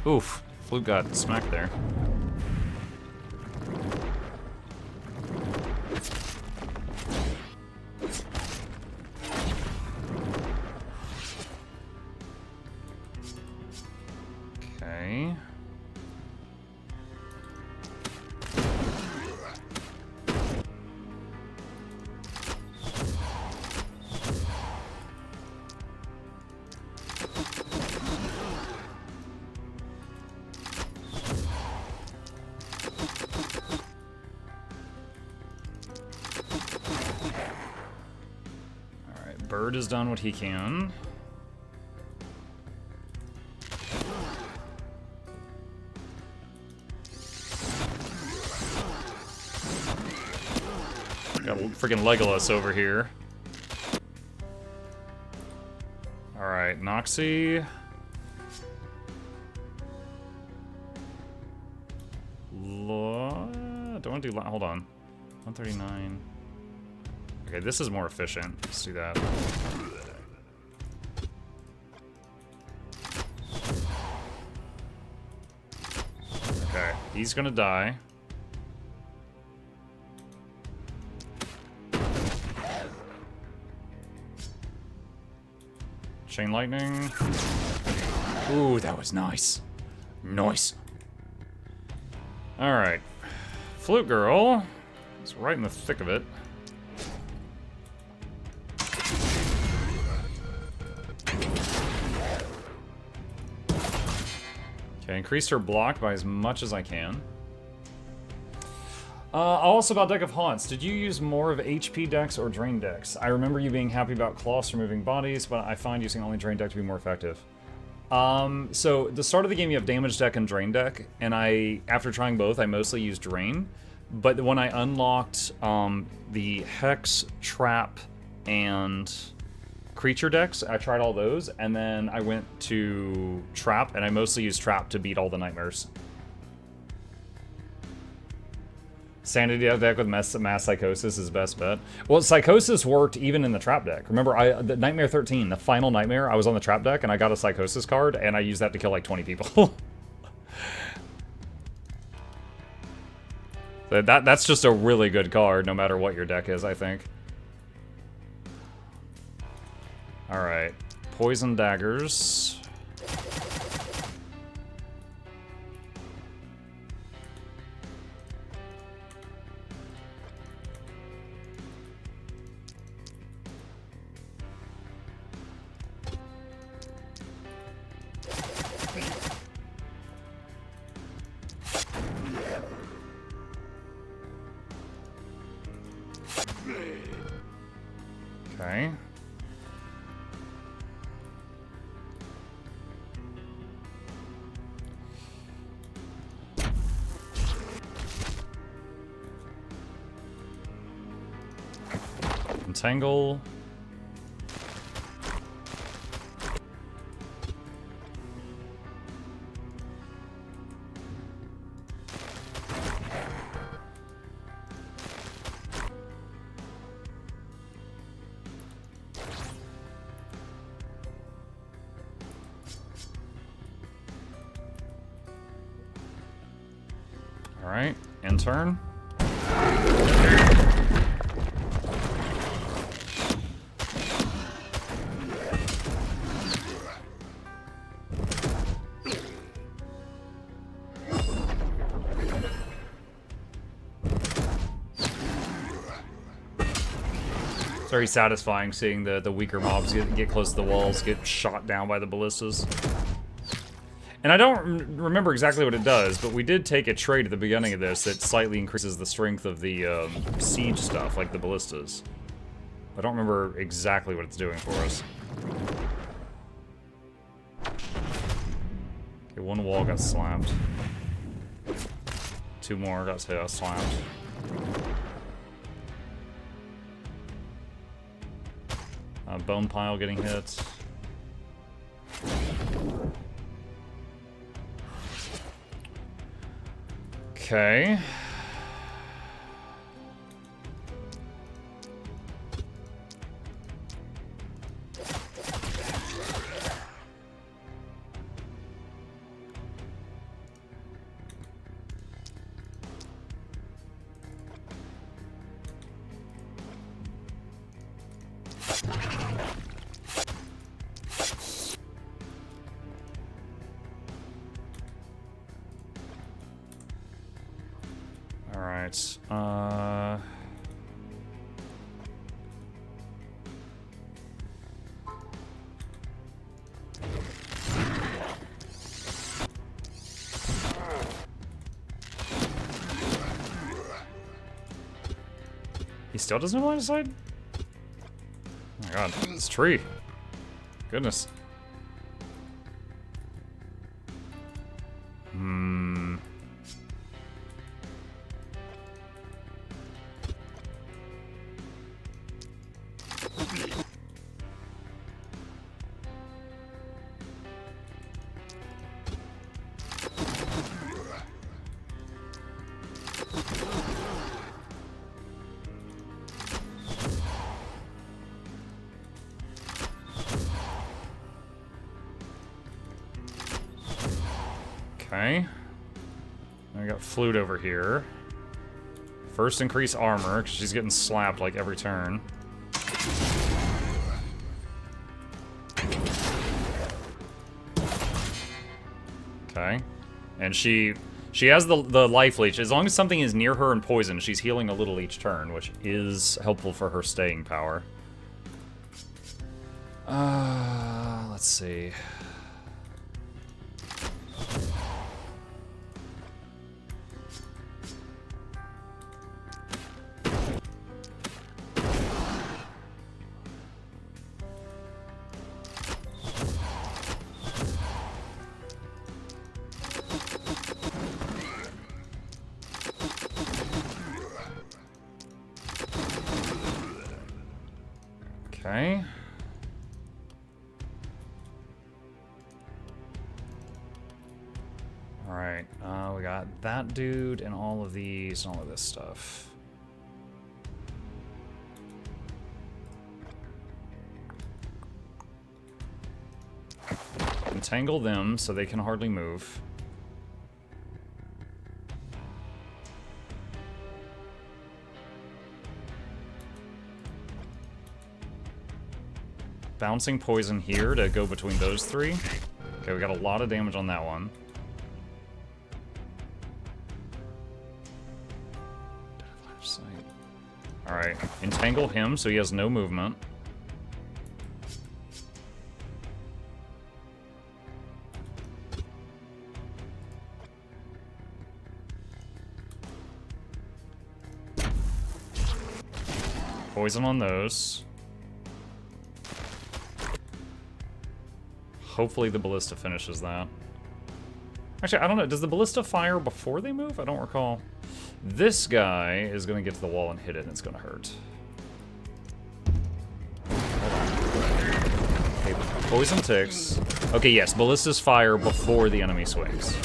Oof, Flute got smacked there. Okay. Bird has done what he can. Got freaking Legolas over here. Alright, Noxie. Don't want to do... Hold on. 139. Okay, this is more efficient. Let's do that. Okay, he's gonna die. Chain lightning. Ooh, that was nice. Nice. Alright. Flute Girl is right in the thick of it. Okay, increased her block by as much as I can. Also about Deck of Haunts, did you use more of HP decks or Drain decks? I remember you being happy about Cloths removing bodies, but I find using only Drain deck to be more effective. So the start of the game you have Damage deck and Drain deck, and after trying both, I mostly used Drain. But when I unlocked the Hex, Trap, and Creature decks, I tried all those, and then I went to Trap, and I mostly used Trap to beat all the nightmares. Sanity deck with mass Psychosis is best bet. Well, Psychosis worked even in the Trap deck. Remember, the Nightmare 13, the final Nightmare, I was on the Trap deck, and I got a Psychosis card, and I used that to kill like 20 people. That's just a really good card, no matter what your deck is, I think. Alright. Poison Daggers. Okay. Entangle. All right, end turn. It's very satisfying seeing the weaker mobs get close to the walls, get shot down by the ballistas. And I don't remember exactly what it does, but we did take a trait at the beginning of this that slightly increases the strength of the siege stuff, like the ballistas. I don't remember exactly what it's doing for us. Okay, one wall got slapped. Two more got slapped. Bone pile getting hit. Okay. Alright. He still doesn't have line of sight? Oh my god, this tree. Goodness. Okay. I got Flute over here. First increase armor, because she's getting slapped like every turn. Okay. And she has the life leech. As long as something is near her and poison, she's healing a little each turn, which is helpful for her staying power. Let's see. Okay. Alright, we got that dude and all of these and all of this stuff. Entangle them so they can hardly move. Bouncing poison here to go between those three. Okay, we got a lot of damage on that one. Alright, entangle him so he has no movement. Poison on those. Hopefully the ballista finishes that. Actually, I don't know. Does the ballista fire before they move? I don't recall. This guy is going to get to the wall and hit it, and it's going to hurt. Okay, poison ticks. Okay, yes, ballistas fire before the enemy swings.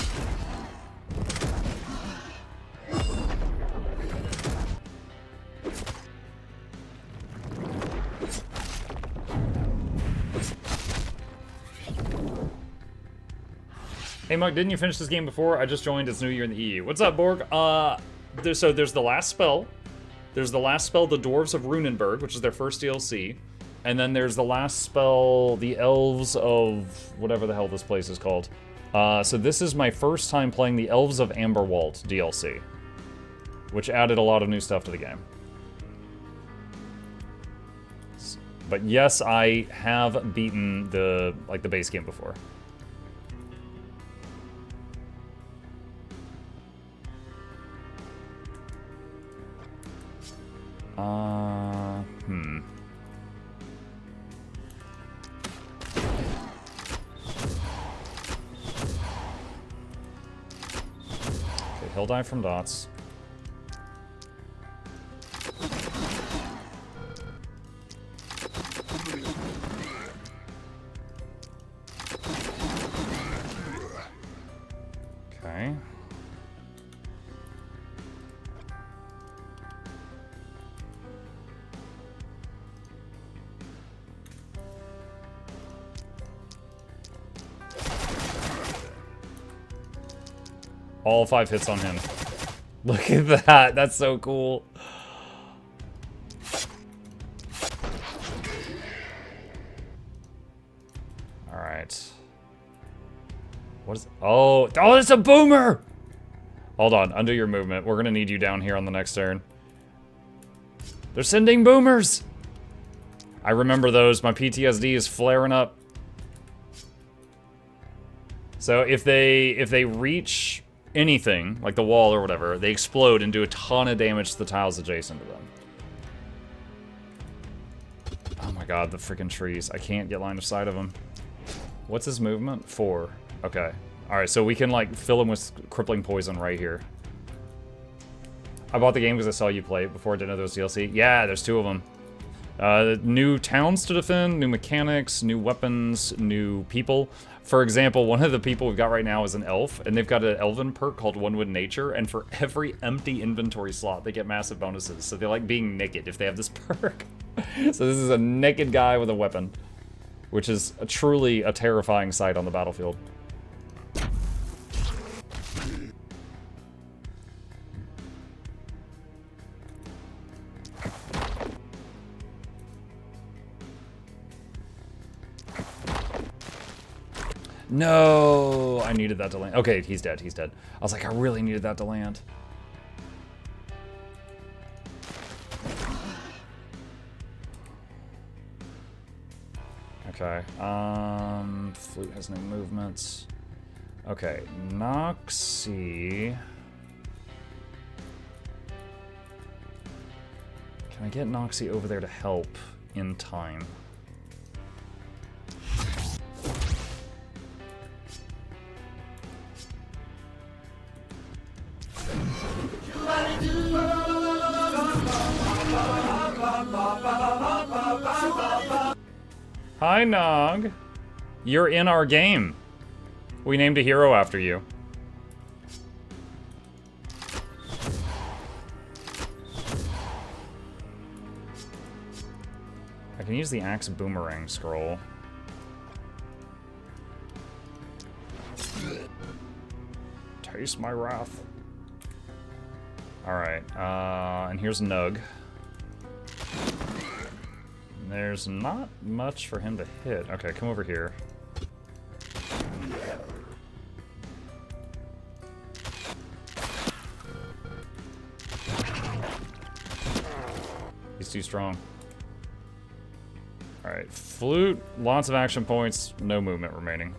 Hey, Mug, didn't you finish this game before? I just joined. It's New Year in the EU. What's up, Borg? So there's the last spell. There's the last spell, the Dwarves of Runenburg, which is their first DLC. And then there's the last spell, the Elves of whatever the hell this place is called. So this is my first time playing the Elves of Amberwald DLC, which added a lot of new stuff to the game. But yes, I have beaten the base game before. Okay, he'll die from dots. Okay. All 5 hits on him. Look at that. That's so cool. Alright. What is... Oh, it's a boomer! Hold on, undo your movement. We're gonna need you down here on the next turn. They're sending boomers! I remember those. My PTSD is flaring up. So if they reach anything, like the wall or whatever, they explode and do a ton of damage to the tiles adjacent to them. Oh my god, the freaking trees. I can't get line of sight of them. What's his movement? 4. Okay. Alright, so we can, like, fill him with crippling poison right here. I bought the game because I saw you play it before. I didn't know there was DLC. Yeah, there's 2 of them. New towns to defend, new mechanics, new weapons, new people. For example, one of the people we've got right now is an elf, and they've got an elven perk called One with Nature, and for every empty inventory slot, they get massive bonuses. So they like being naked if they have this perk. So this is a naked guy with a weapon, which is truly a terrifying sight on the battlefield. No, I needed that to land. Okay, he's dead, he's dead. I was like, I really needed that to land. Okay, Flute has no movements. Okay, Noxie. Can I get Noxie over there to help in time? Hi, Nog. You're in our game. We named a hero after you. I can use the axe boomerang scroll. Taste my wrath. Alright, and here's Nug. There's not much for him to hit. Okay, come over here. He's too strong. Alright, Flute, lots of action points, no movement remaining.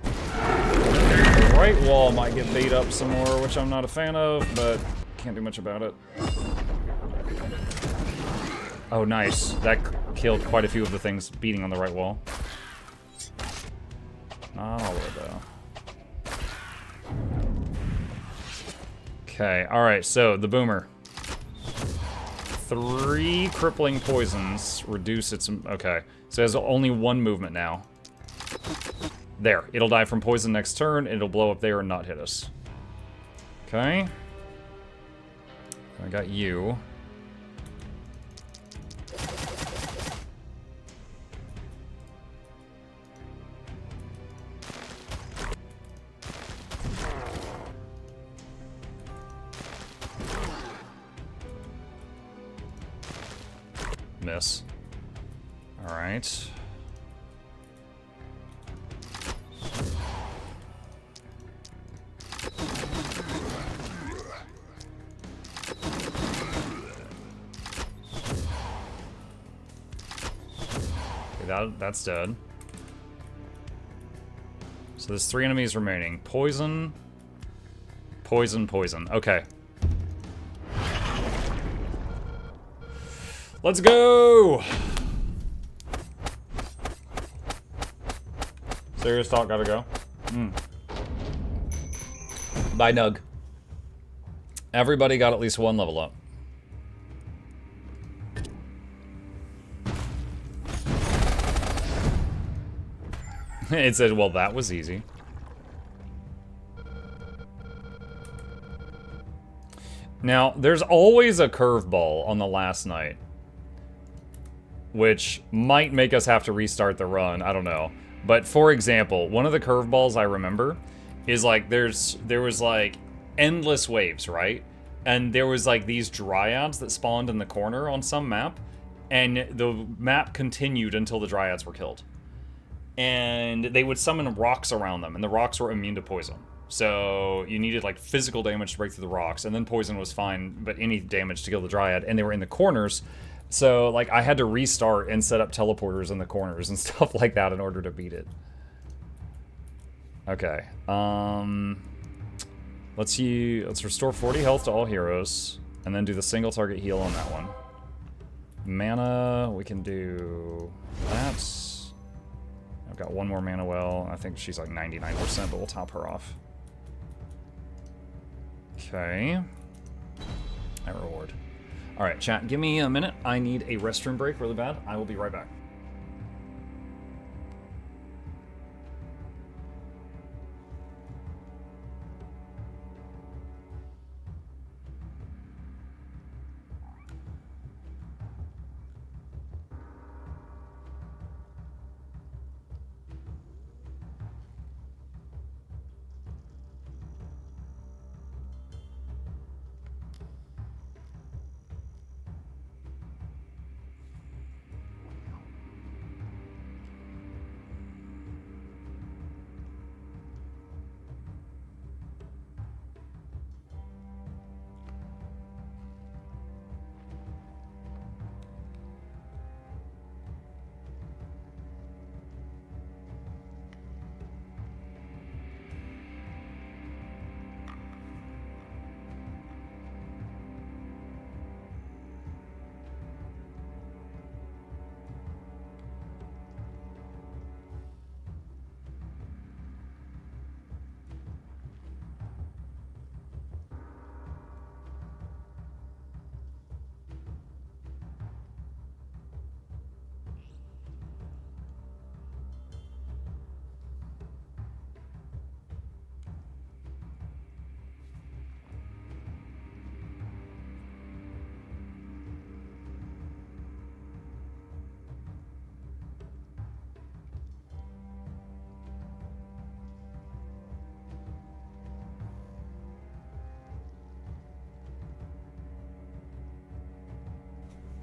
The right wall might get beat up some more, which I'm not a fan of, but can't do much about it. Oh, nice. That killed quite a few of the things beating on the right wall. Not all of it, though. Okay, alright, so the boomer. 3 crippling poisons reduce its... Okay, so it has only 1 movement now. There, it'll die from poison next turn, it'll blow up there and not hit us. Okay. I got you. Miss. Alright. Okay, that's dead. So there's 3 enemies remaining. Poison. Poison, poison. Okay. Let's go! Serious talk, gotta go. Bye, Nug. Everybody got at least 1 level up. It said, well, that was easy. Now, there's always a curveball on the last night, which might make us have to restart the run, I don't know. But for example, one of the curveballs I remember is like there was like endless waves, right? And there was like these dryads that spawned in the corner on some map, and the map continued until the dryads were killed. And they would summon rocks around them, and the rocks were immune to poison. So you needed like physical damage to break through the rocks, and then poison was fine, but any damage to kill the dryad, and they were in the corners. So like I had to restart and set up teleporters in the corners and stuff like that in order to beat it. Okay. Let's restore 40 health to all heroes, and then do the single target heal on that one. Mana, we can do that. I've got one more mana well. I think she's like 99%, but we'll top her off. Okay. That reward. All right, chat, give me a minute. I need a restroom break really bad. I will be right back.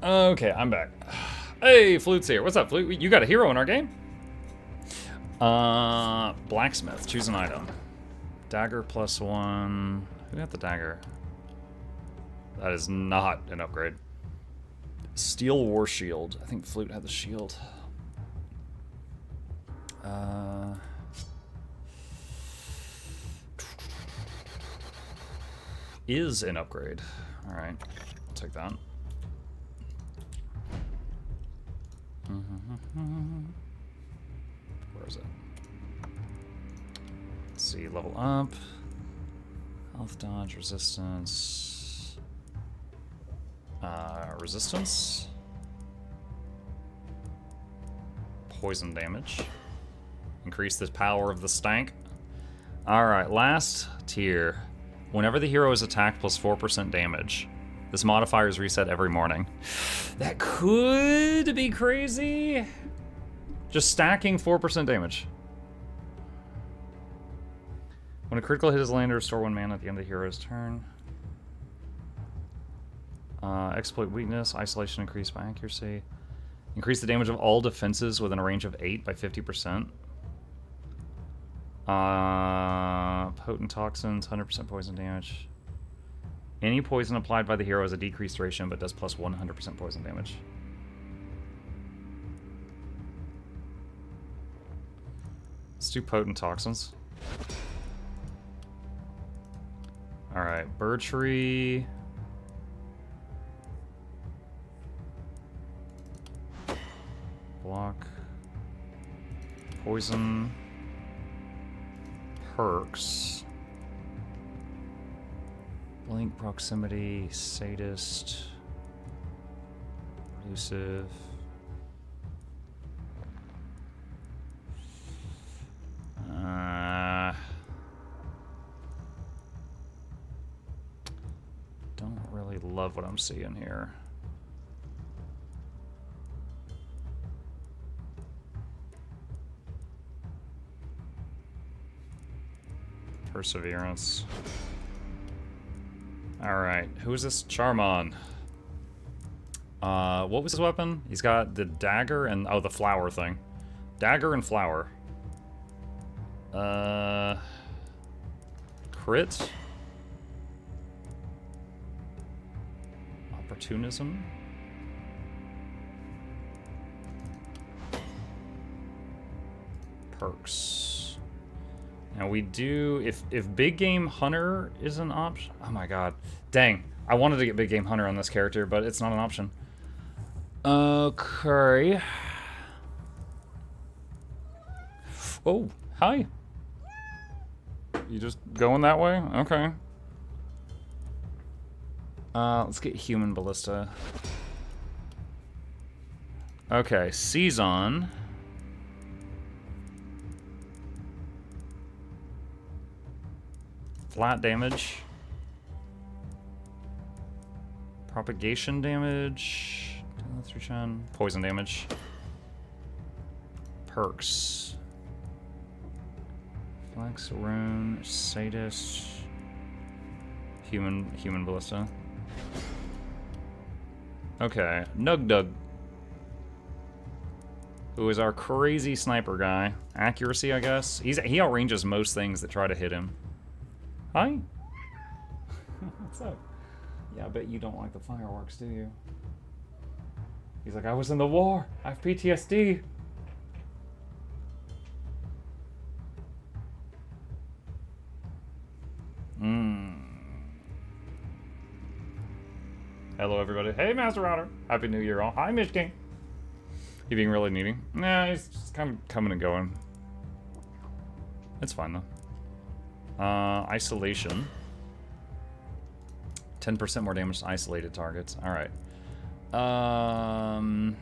Okay, I'm back. Hey, Flute's here. What's up, Flute? You got a hero in our game? Blacksmith. Choose an item. Dagger +1. Who got the dagger? That is not an upgrade. Steel War Shield. I think Flute had the shield. Is an upgrade. Alright, I'll take that. Where is it? Let's see, level up. Health dodge, resistance. Resistance. Poison damage. Increase the power of the stank. Alright, last tier. Whenever the hero is attacked, +4% damage. This modifier is reset every morning. That could be crazy. Just stacking 4% damage. When a critical hit is landed, restore 1 mana at the end of the hero's turn. Exploit weakness, isolation increased by accuracy. Increase the damage of all defenses within a range of 8 by 50%. Potent toxins, 100% poison damage. Any poison applied by the hero has a decreased duration, but does plus 100% poison damage. Let's do potent toxins. Alright, bird tree. Block. Poison. Perks. Blink, proximity, sadist, elusive. Don't really love what I'm seeing here. Perseverance. Alright, who is this Charmon? What was his weapon? He's got the dagger and, oh, the flower thing. Dagger and flower. Crit. Opportunism. Perks. Now we do, if Big Game Hunter is an option. Oh my god. Dang. I wanted to get Big Game Hunter on this character, but it's not an option. Okay. Oh, hi. You just going that way? Okay. Let's get Human Ballista. Okay, Season. Flat damage. Propagation damage. Poison damage. Perks. Flex, Rune, Sadist. Human Ballista. Okay, Nug Dug. Who is our crazy sniper guy. Accuracy, I guess. He outranges most things that try to hit him. Hi. What's up? Yeah, I bet you don't like the fireworks, do you? He's like, I was in the war. I have PTSD. Hello, everybody. Hey, Master Router. Happy New Year, all. Hi, Mitch King. You being really needy? Nah, he's just kind of coming and going. It's fine, though. Isolation. 10% more damage to isolated targets. Alright. I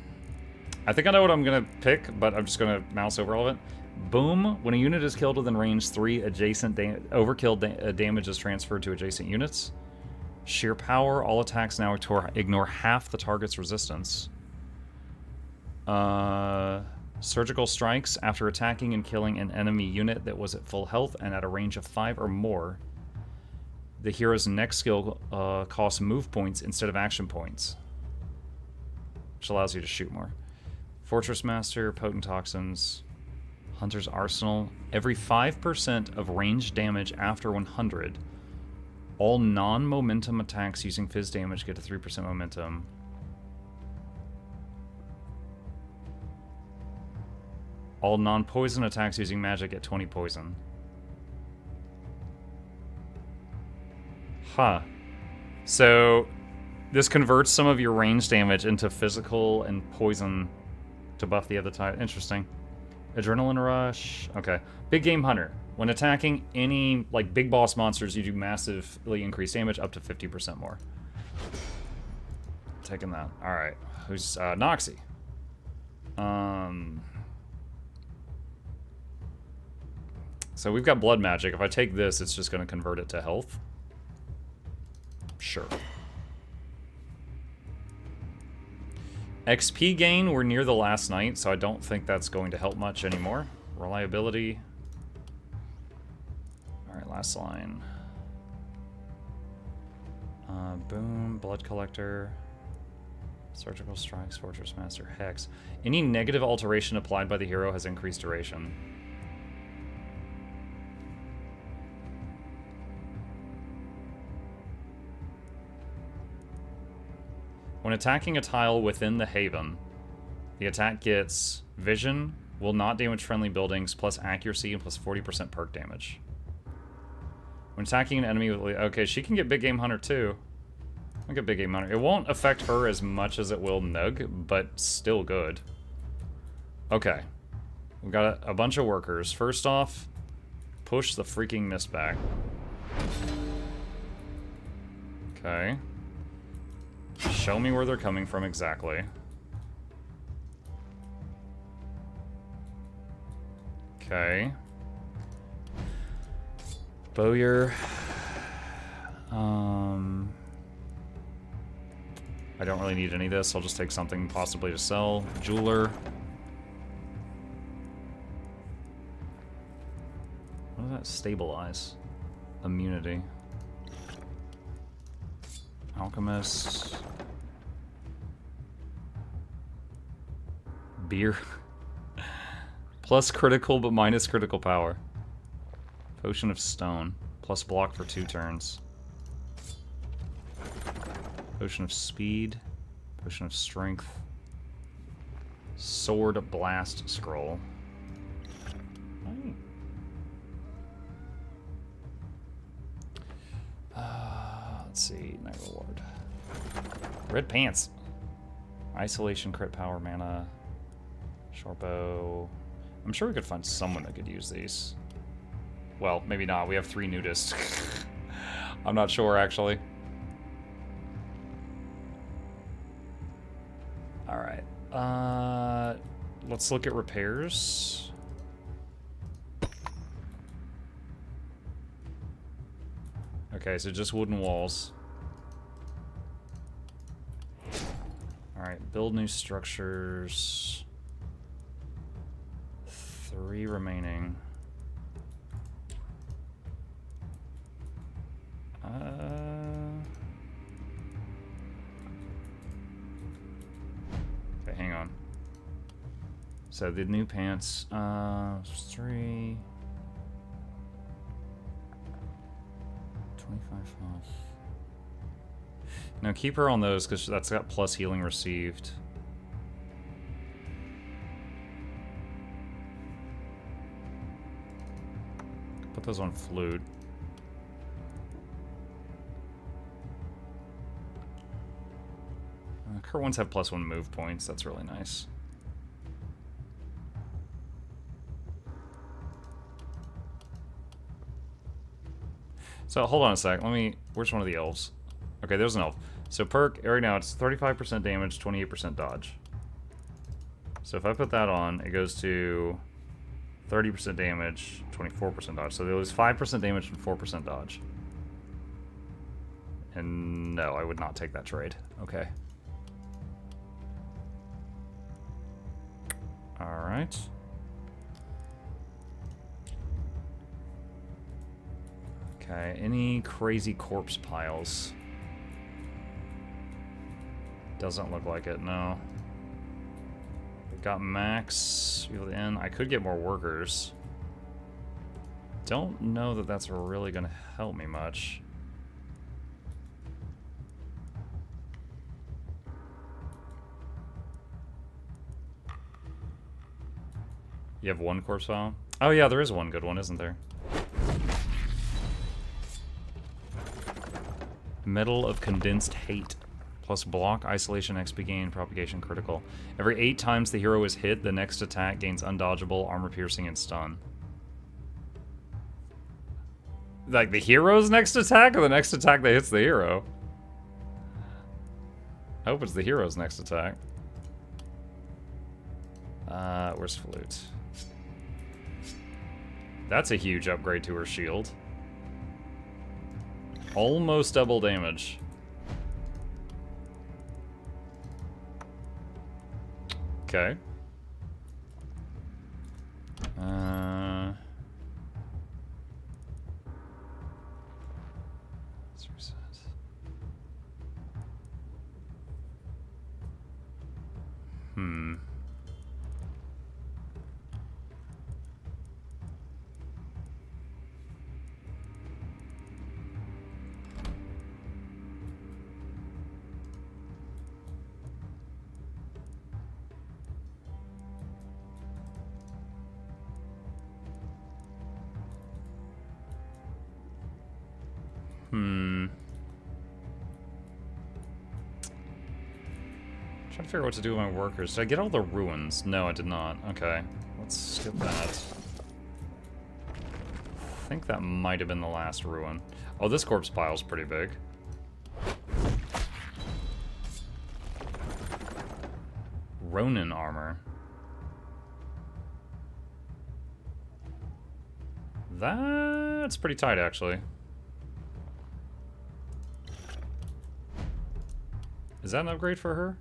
think I know what I'm gonna pick, but I'm just gonna mouse over all of it. Boom. When a unit is killed within range 3, adjacent overkill damage is transferred to adjacent units. Sheer power. All attacks now ignore half the target's resistance. Surgical strikes. After attacking and killing an enemy unit that was at full health and at a range of 5 or more, the hero's next skill costs move points instead of action points, which allows you to shoot more. Fortress Master, Potent Toxins, Hunter's Arsenal. Every 5% of ranged damage after 100, all non-momentum attacks using Fizz damage get a 3% momentum. All non-poison attacks using magic get 20 poison. Huh. So, this converts some of your range damage into physical and poison to buff the other type. Interesting. Adrenaline Rush. Okay. Big Game Hunter. When attacking any, like, big boss monsters, you do massively increased damage up to 50% more. Taking that. Alright. Who's, Noxie? So we've got blood magic. If I take this, it's just going to convert it to health. Sure. XP gain, we're near the last night, so I don't think that's going to help much anymore. Reliability. Alright, last line. Boom, Blood Collector. Surgical Strikes, Fortress Master, Hex. Any negative alteration applied by the hero has increased duration. When attacking a tile within the Haven, the attack gets Vision, will not damage friendly buildings, plus accuracy, and plus 40% perk damage. When attacking an enemy with... Okay, she can get Big Game Hunter too. I'll get Big Game Hunter. It won't affect her as much as it will Nug, but still good. Okay. We've got a bunch of workers. First off, push the freaking mist back. Okay. Show me where they're coming from exactly. Okay. Bowyer. I don't really need any of this. I'll just take something possibly to sell. Jeweler. What does that stabilize? Immunity. Alchemist. Beer. Plus critical, but minus critical power. Potion of Stone. plus block for 2 turns. Potion of speed, potion of strength, sword blast scroll. Let's see, night reward. Red pants. Isolation, crit power, mana, short bow. I'm sure we could find someone that could use these. Well, maybe not. We have 3 nudists. I'm not sure, actually. Alright. Let's look at repairs. Okay, so just wooden walls. Alright, build new structures. 3 remaining. Okay, hang on. So the new pants, 3. 25 health. No, keep her on those because that's got plus healing received. Put those on flute. Current ones have +1 move points. That's really nice. So hold on a sec. Let me. Where's one of the elves? Okay, there's an elf. So perk right now it's 35% damage, 28% dodge. So if I put that on, it goes to 30% damage, 24% dodge. So they lose 5% damage and 4% dodge. And no, I would not take that trade. Okay. Alright. Okay, any crazy corpse piles? Doesn't look like it, no. We've got max in. I could get more workers. Don't know that that's really going to help me much. You have 1 corpse file? Oh yeah, there is one good one, isn't there? Metal of Condensed Hate. Plus block, isolation, XP gain, propagation, critical. Every 8 times the hero is hit, the next attack gains undodgeable, armor piercing, and stun. Like the hero's next attack or the next attack that hits the hero? I hope it's the hero's next attack. Where's flute? That's a huge upgrade to her shield. Almost double damage. Okay. Let's reset. Hmm. Trying to figure out what to do with my workers. Did I get all the ruins? No, I did not. Okay, let's skip that. I think that might have been the last ruin. Oh, this corpse pile's pretty big. Ronin armor. That's pretty tight, actually. Is that an upgrade for her?